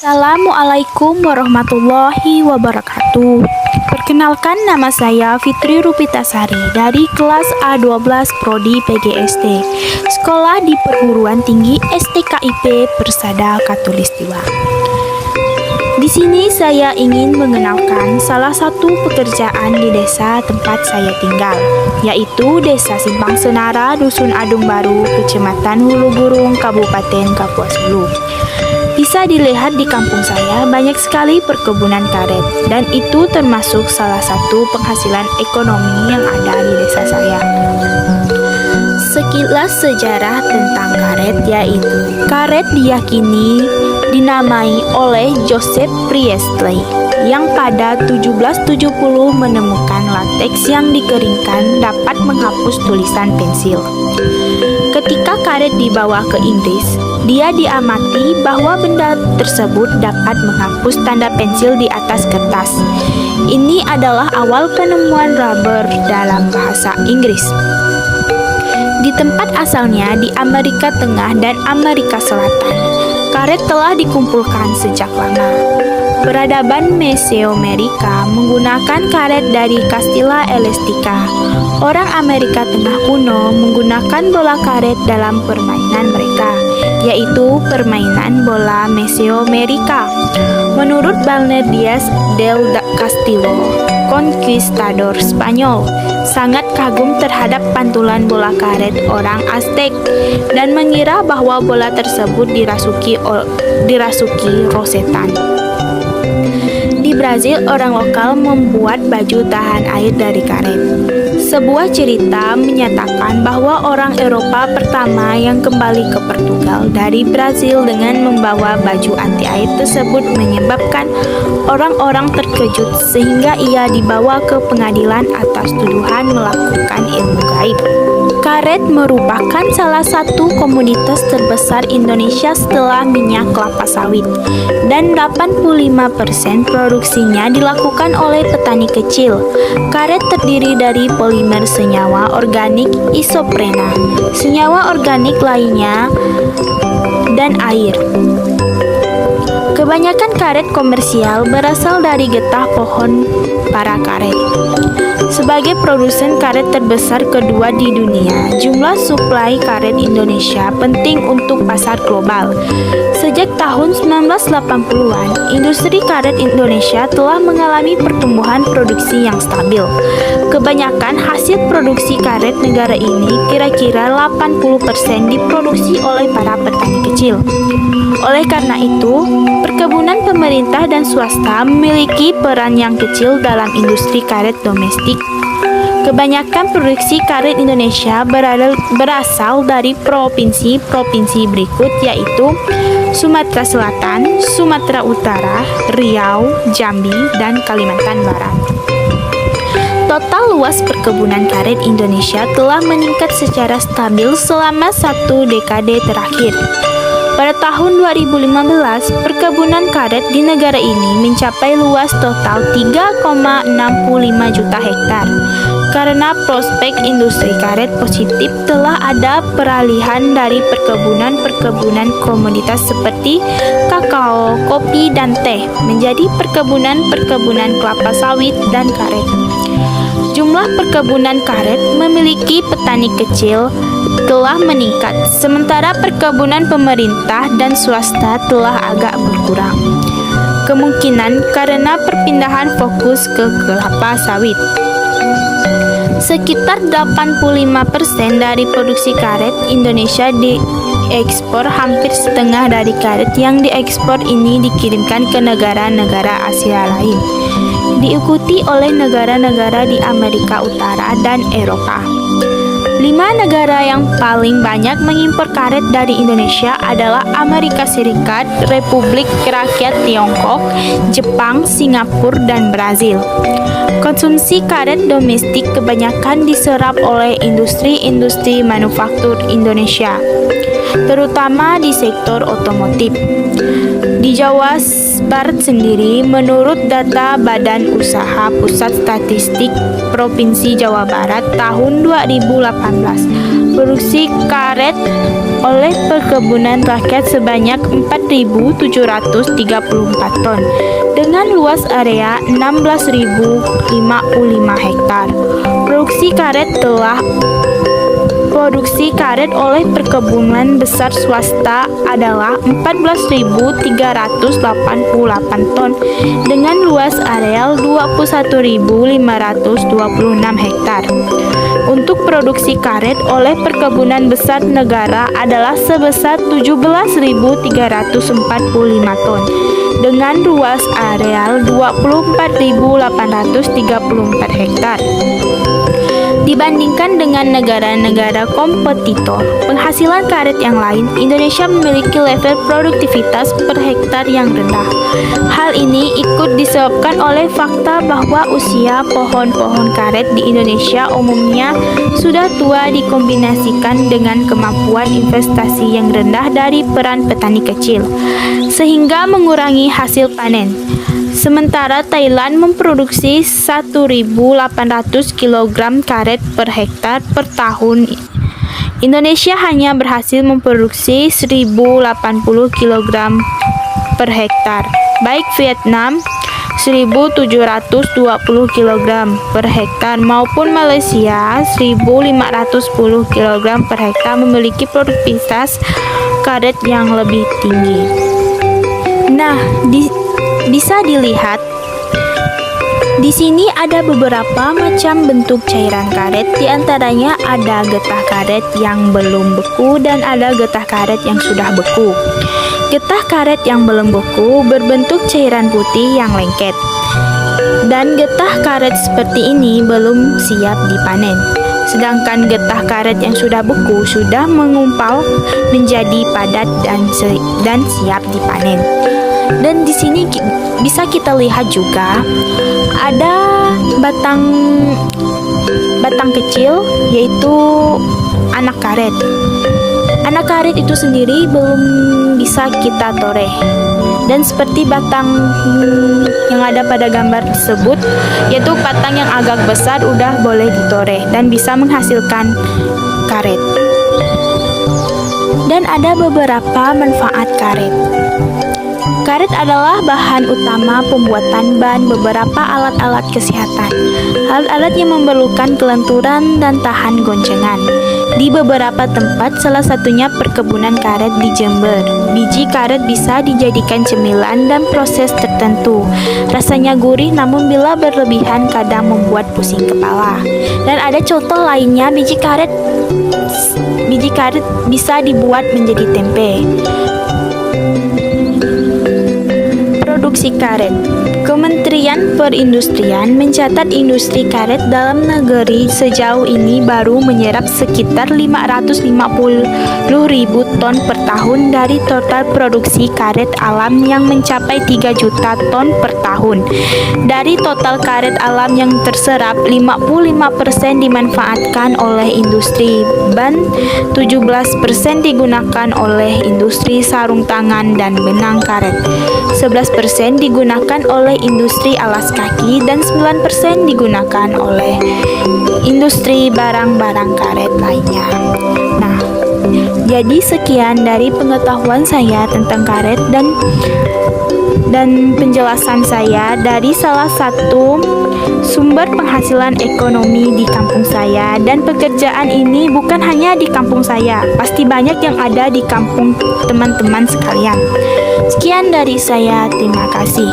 Assalamualaikum warahmatullahi wabarakatuh. Perkenalkan, nama saya Fitri Rupitasari dari kelas A12 Prodi PGSD, Sekolah di Perguruan Tinggi STKIP Persada Katulistiwa. Di sini saya ingin mengenalkan salah satu pekerjaan di desa tempat saya tinggal, yaitu Desa Simpang Senara, Dusun Adung Baru, Kecamatan Hulu Burung, Kabupaten Kapuas Hulu. Bisa dilihat di kampung saya banyak sekali perkebunan karet, dan itu termasuk salah satu penghasilan ekonomi yang ada di desa saya. Sekilas sejarah tentang karet, yaitu karet diyakini dinamai oleh Joseph Priestley yang pada 1770 menemukan lateks yang dikeringkan dapat menghapus tulisan pensil. Ketika karet dibawa ke Inggris, dia diamati bahwa benda tersebut dapat menghapus tanda pensil di atas kertas. Ini adalah awal penemuan rubber dalam bahasa Inggris. Di tempat asalnya di Amerika Tengah dan Amerika Selatan, karet telah dikumpulkan sejak lama. Peradaban Mesoamerika menggunakan karet dari Castilla Elestica. Orang Amerika Tengah kuno menggunakan bola karet dalam permainan mereka, yaitu permainan bola Mesoamerika. Menurut Balner Diaz del Castillo, konquistador Spanyol, sangat kagum terhadap pantulan bola karet orang Aztec dan mengira bahwa bola tersebut dirasuki rosetan. Di Brazil, orang lokal membuat baju tahan air dari karet. Sebuah cerita menyatakan bahwa orang Eropa pertama yang kembali ke Portugal dari Brazil dengan membawa baju anti air tersebut menyebabkan orang-orang terkejut sehingga ia dibawa ke pengadilan atas tuduhan melakukan ilmu gaib. Karet merupakan salah satu komoditas terbesar Indonesia setelah minyak kelapa sawit, dan 85% produksinya dilakukan oleh petani kecil. Karet terdiri dari polimer senyawa organik isoprena, senyawa organik lainnya, dan air. Kebanyakan karet komersial berasal dari getah pohon para karet. Sebagai produsen karet terbesar kedua di dunia, jumlah suplai karet Indonesia penting untuk pasar global. Sejak tahun 1980-an, industri karet Indonesia telah mengalami pertumbuhan produksi yang stabil. Kebanyakan hasil produksi karet negara ini, kira-kira 80% diproduksi oleh para petani kecil. Oleh karena itu, perkebunan pemerintah dan swasta memiliki peran yang kecil dalam industri karet domestik. Kebanyakan produksi karet Indonesia berasal dari provinsi-provinsi berikut, yaitu Sumatera Selatan, Sumatera Utara, Riau, Jambi, dan Kalimantan Barat. Total luas perkebunan karet Indonesia telah meningkat secara stabil selama satu dekade terakhir. Pada tahun 2015, perkebunan karet di negara ini mencapai luas total 3,65 juta hektar. Karena prospek industri karet positif, telah ada peralihan dari perkebunan komoditas seperti kakao, kopi, dan teh menjadi perkebunan kelapa sawit dan karet. Jumlah perkebunan karet memiliki petani kecil telah meningkat, sementara perkebunan pemerintah dan swasta telah agak berkurang. Kemungkinan karena perpindahan fokus ke kelapa sawit. Sekitar 85% dari produksi karet Indonesia diekspor. Hampir setengah dari karet yang diekspor ini dikirimkan ke negara-negara Asia lain, diikuti oleh negara-negara di Amerika Utara dan Eropa. 5 negara yang paling banyak mengimpor karet dari Indonesia adalah Amerika Serikat, Republik Rakyat Tiongkok, Jepang, Singapura, dan Brazil. Konsumsi karet domestik kebanyakan diserap oleh industri-industri manufaktur Indonesia, terutama di sektor otomotif. Di Jawa Barat sendiri, menurut data Badan Usaha Pusat Statistik Provinsi Jawa Barat tahun 2018, Produksi karet oleh perkebunan rakyat sebanyak 4.734 ton dengan luas area 16.055 hektar. Produksi karet oleh perkebunan besar swasta adalah 14.388 ton dengan luas areal 21.526 hektar. Untuk produksi karet oleh perkebunan besar negara adalah sebesar 17.345 ton dengan luas areal 24.834 hektar. Dibandingkan dengan negara-negara kompetitor penghasilan karet yang lain, Indonesia memiliki level produktivitas per hektar yang rendah. Hal ini ikut disebabkan oleh fakta bahwa usia pohon-pohon karet di Indonesia umumnya sudah tua dikombinasikan dengan kemampuan investasi yang rendah dari peran petani kecil, sehingga mengurangi hasil panen. Sementara Thailand memproduksi 1.800 kg karet per hektar per tahun. Indonesia hanya berhasil memproduksi 1.080 kg per hektar. Baik Vietnam 1.720 kg per hektar maupun Malaysia 1.510 kg per hektar memiliki produktivitas karet yang lebih tinggi. Nah, bisa dilihat di sini ada beberapa macam bentuk cairan karet, di antaranya ada getah karet yang belum beku dan ada getah karet yang sudah beku. Getah karet yang belum beku berbentuk cairan putih yang lengket. Dan getah karet seperti ini belum siap dipanen. Sedangkan getah karet yang sudah beku sudah mengumpal menjadi padat dan siap dipanen. Dan di sini bisa kita lihat juga ada batang kecil, yaitu anak karet. Anak karet itu sendiri belum bisa kita toreh. Dan seperti batang yang ada pada gambar tersebut, yaitu batang yang agak besar udah boleh ditoreh dan bisa menghasilkan karet. Dan ada beberapa manfaat karet. Karet adalah bahan utama pembuatan ban beberapa alat-alat kesehatan. Alat-alat yang memerlukan kelenturan dan tahan goncengan. Di beberapa tempat, salah satunya perkebunan karet di Jember. Biji karet bisa dijadikan cemilan dan proses tertentu. Rasanya gurih namun bila berlebihan kadang membuat pusing kepala. Dan ada contoh lainnya, biji karet bisa dibuat menjadi tempe. Produksi karet. Kementerian Perindustrian mencatat industri karet dalam negeri sejauh ini baru menyerap sekitar 550.000 ton per tahun dari total produksi karet alam yang mencapai 3 juta ton per tahun. Dari total karet alam yang terserap, 55% dimanfaatkan oleh industri ban, 17% digunakan oleh industri sarung tangan dan benang karet, 11% digunakan oleh industri alas kaki, dan 9% digunakan oleh industri barang-barang karet lainnya. Nah, jadi sekian dari pengetahuan saya tentang karet dan penjelasan saya dari salah satu sumber penghasilan ekonomi di kampung saya. Dan pekerjaan ini bukan hanya di kampung saya, pasti banyak yang ada di kampung teman-teman sekalian. Sekian dari saya, terima kasih.